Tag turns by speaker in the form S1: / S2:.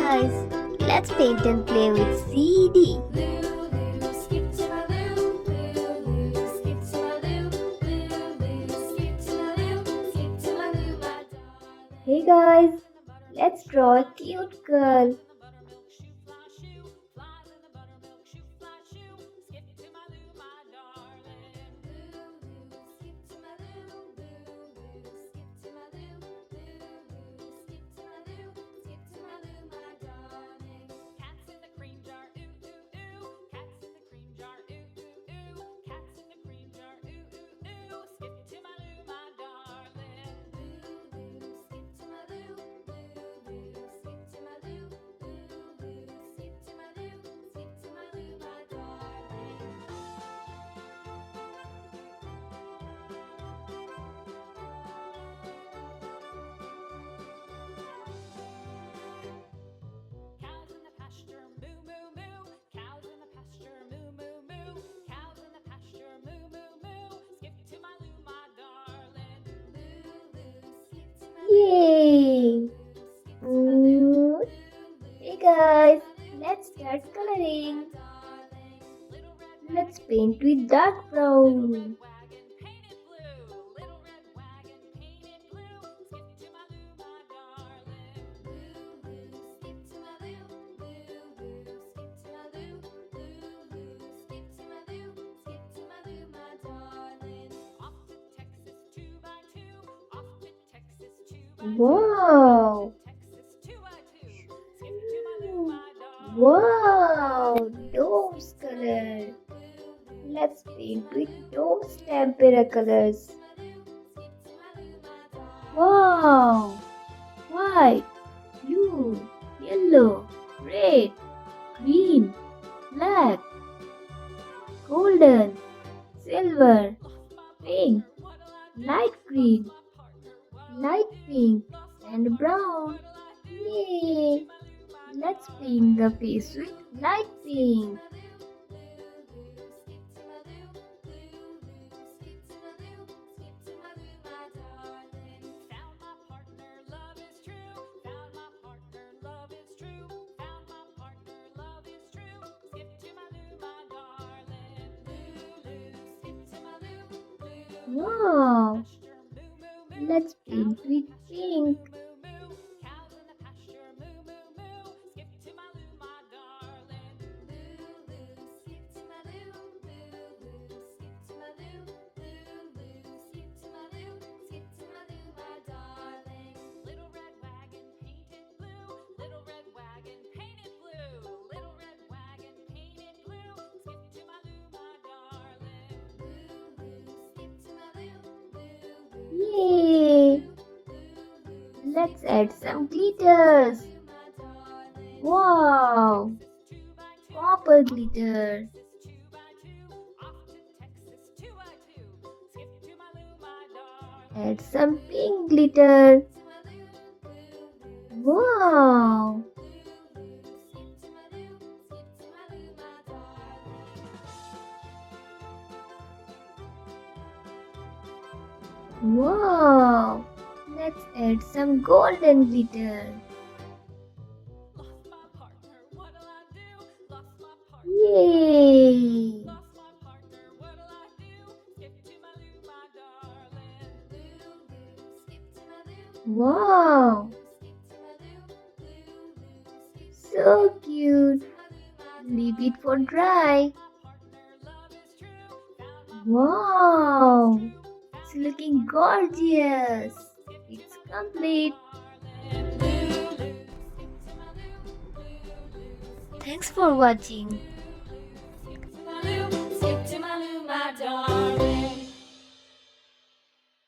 S1: guys, let's paint and play with CD. Hey guys, let's draw a cute girl. Yay! Hey guys, let's start coloring. Let's paint with dark brown. Wow! Wow! Dome's color. Let's paint with Dome's tempera colors. Wow! White, blue, yellow, red, green, black, golden, silver, pink, light green, light pink, and brown. Yay! Let's paint the face with light pink. Wow! Let's paint with pink. Yay! Let's add some glitters. Wow! Copper glitter. Add some pink glitter. Wow! Wow! Let's add some golden glitter. Yay! Wow! So cute. Leave it for dry. Wow! It's looking gorgeous. It's complete. Thanks for watching.